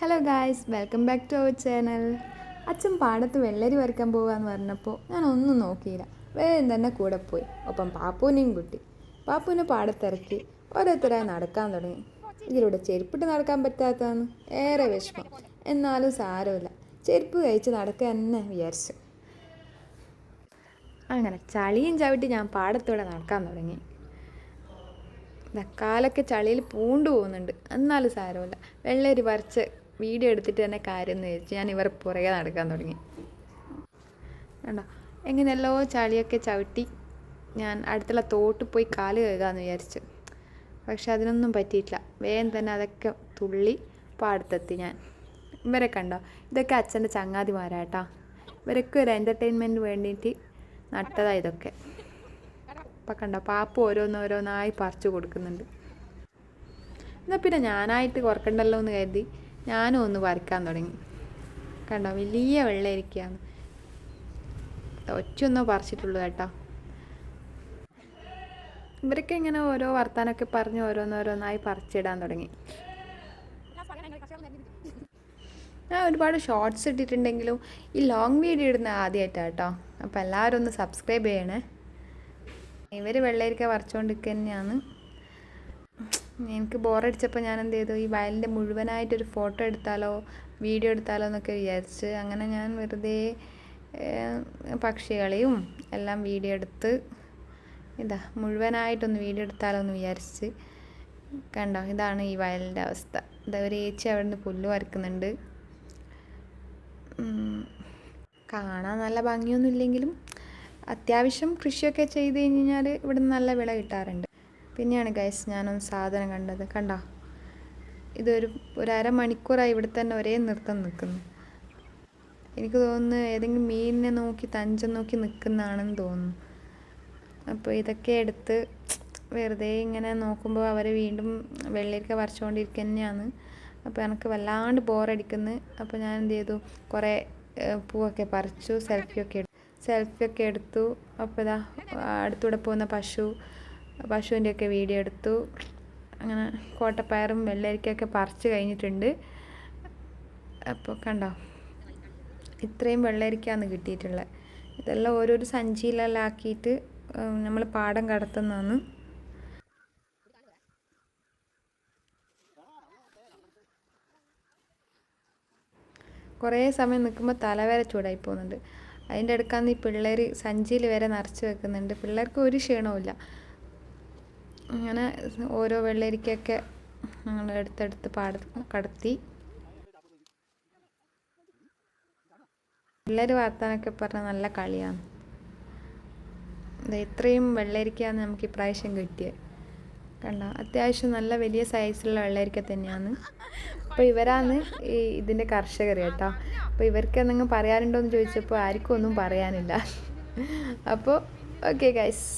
Hello guys, welcome back to our channel. അച്ഛൻ പാടത്ത് വെള്ളരി വരയ്ക്കാൻ പോകാമെന്ന് പറഞ്ഞപ്പോൾ ഞാൻ ഒന്നും നോക്കിയില്ല, വേഗം തന്നെ കൂടെ പോയി. ഒപ്പം പാപ്പൂനെയും കുട്ടി. പാപ്പൂനെ പാടത്തിറക്കി ഓരോരുത്തരായി നടക്കാൻ തുടങ്ങി. ഇതിലൂടെ ചെരുപ്പിട്ട് നടക്കാൻ പറ്റാത്തതാണ് ഏറെ വിഷമം. എന്നാലും സാരമില്ല, ചെരുപ്പ് കഴിച്ച് നടക്കുക തന്നെ വിചാരിച്ചു. അങ്ങനെ ചളിയും ചവിട്ടി ഞാൻ പാടത്തൂടെ നടക്കാൻ തുടങ്ങി. കാലൊക്കെ ചളിയിൽ പൂണ്ടു പോകുന്നുണ്ട്, എന്നാലും സാരമില്ല. വെള്ളരി വരച്ച് വീഡിയോ എടുത്തിട്ട് തന്നെ കാര്യം എന്ന് വിചാരിച്ച് ഞാൻ ഇവർ പുറകെ നടക്കാൻ തുടങ്ങി. കണ്ടോ, എങ്ങനെയല്ലോ ചളിയൊക്കെ ചവിട്ടി ഞാൻ അടുത്തുള്ള തോട്ടിൽ പോയി കാല് കഴുകാമെന്ന് വിചാരിച്ചു. പക്ഷെ അതിനൊന്നും പറ്റിയിട്ടില്ല. വേഗം തന്നെ അതൊക്കെ തുള്ളി പാടത്തെത്തി ഞാൻ. ഇവരെ കണ്ടോ, ഇതൊക്കെ അച്ഛൻ്റെ ചങ്ങാതിമാരാട്ടാ. ഇവരൊക്കെ ഒരു എൻ്റർടൈൻമെൻറ്റിന് വേണ്ടിയിട്ട് നട്ടതാണ് ഇതൊക്കെ. അപ്പം കണ്ടോ, പാപ്പ ഓരോന്നോരോന്നായി പറിച്ചു കൊടുക്കുന്നുണ്ട്. എന്നാൽ പിന്നെ ഞാനായിട്ട് കുറക്കണ്ടല്ലോ എന്ന് കരുതി ഞാനും ഒന്ന് പറിക്കാൻ തുടങ്ങി. കണ്ടോ, വലിയ വെള്ളരിക്കയാണ്. ഒറ്റൊന്നോ പറിച്ചിട്ടുള്ളൂ കേട്ടോ. ഇവരൊക്കെ ഇങ്ങനെ ഓരോ വർത്താനൊക്കെ പറഞ്ഞ് ഓരോന്നോരോന്നായി പറിച്ചിടാൻ തുടങ്ങി. ഞാൻ ഒരുപാട് ഷോർട്സ് ഇട്ടിട്ടുണ്ടെങ്കിലും ഈ ലോങ് വീഡിയോ ഇടുന്ന ആദ്യമായിട്ടാണ് കേട്ടോ. അപ്പോൾ എല്ലാവരും ഒന്ന് സബ്സ്ക്രൈബ് ചെയ്യണേ. ഇവർ വെള്ളരിക്ക പറിച്ചുകൊണ്ടിരിക്കുക തന്നെയാണ്. എനിക്ക് ബോറടിച്ചപ്പോൾ ഞാൻ എന്ത് ചെയ്തു, ഈ വയലിൻ്റെ മുഴുവനായിട്ടൊരു ഫോട്ടോ എടുത്താലോ വീഡിയോ എടുത്താലോ എന്നൊക്കെ വിചാരിച്ച് അങ്ങനെ ഞാൻ വെറുതെ പക്ഷികളെയും എല്ലാം വീഡിയോ എടുത്ത് മുഴുവനായിട്ടൊന്ന് വീഡിയോ എടുത്താലോ എന്ന് വിചാരിച്ച്. കണ്ടോ, ഇതാണ് ഈ വയലിൻ്റെ അവസ്ഥ. ഒരു ഏച്ചി അവിടെ നിന്ന് പുല്ല് വരക്കുന്നുണ്ട്. കാണാൻ നല്ല ഭംഗിയൊന്നും ഇല്ലെങ്കിലും അത്യാവശ്യം കൃഷിയൊക്കെ ചെയ്ത് കഴിഞ്ഞാൽ ഇവിടെ നിന്ന് നല്ല വിള കിട്ടാറുണ്ട്. പിന്നെയാണ് ഗൈസ് ഞാനൊന്ന് സാധനം കണ്ടത്. കണ്ടോ, ഒരു അരമണിക്കൂറായി ഇവിടെ തന്നെ ഒരേ നൃത്തം നിൽക്കുന്നു. എനിക്ക് തോന്നുന്നു ഏതെങ്കിലും മീനിനെ നോക്കി തഞ്ചം നോക്കി നിൽക്കുന്നതാണെന്ന് തോന്നുന്നു. അപ്പോൾ ഇതൊക്കെ എടുത്ത് വെറുതെ ഇങ്ങനെ നോക്കുമ്പോൾ അവർ വീണ്ടും വെള്ളരിക്ക പറിച്ചുകൊണ്ടിരിക്കുക തന്നെയാണ്. അപ്പോൾ എനിക്ക് വല്ലാണ്ട് ബോറടിക്കുന്നു. അപ്പോൾ ഞാൻ എന്ത് ചെയ്തു, കുറേ പൂവൊക്കെ പറിച്ചു, സെൽഫിയൊക്കെ എടുത്തു. അപ്പോൾ അടുത്തൂടെ പോകുന്ന പശുവിൻ്റെയൊക്കെ വീഡിയോ എടുത്തു. അങ്ങനെ കോട്ടപ്പയറും വെള്ളരിക്കൊക്കെ പറിച്ച് കഴിഞ്ഞിട്ടുണ്ട്. അപ്പോൾ കണ്ടോ, ഇത്രയും വെള്ളരിക്കാണ് കിട്ടിയിട്ടുള്ളത്. ഇതെല്ലാം ഓരോരോ സഞ്ചിയിലെല്ലാം ആക്കിയിട്ട് നമ്മൾ പാടം കടത്തുന്നതാണ്. കുറേ സമയം നിൽക്കുമ്പോൾ തലവരെ ചൂടായി പോകുന്നുണ്ട്. അതിൻ്റെ അടുക്കാന്ന് ഈ പിള്ളേർ സഞ്ചിയിൽ വരെ നിറച്ച് വെക്കുന്നുണ്ട്. പിള്ളേർക്ക് ഒരു ക്ഷീണവുമില്ല. അങ്ങനെ ഓരോ വെള്ളരിക്കൊക്കെ ഞങ്ങൾ എടുത്തെടുത്ത് കടത്തി. പിള്ളേർ വർത്താനൊക്കെ പറഞ്ഞാൽ നല്ല കളിയാണ്. ഇത്രയും വെള്ളരിക്കയാണ് നമുക്ക് ഇപ്രാവശ്യം കിട്ടിയത്. കണ്ടോ, അത്യാവശ്യം നല്ല വലിയ സൈസിലുള്ള വെള്ളരിക്ക തന്നെയാണ്. അപ്പോൾ ഇവരാണ് ഇതിൻ്റെ കർഷകർ കേട്ടോ. അപ്പോൾ ഇവർക്ക് എന്തെങ്കിലും പറയാനുണ്ടോ എന്ന് ചോദിച്ചപ്പോൾ ആർക്കും ഒന്നും പറയാനില്ല. അപ്പോൾ ഓക്കെ ഗൈസ്.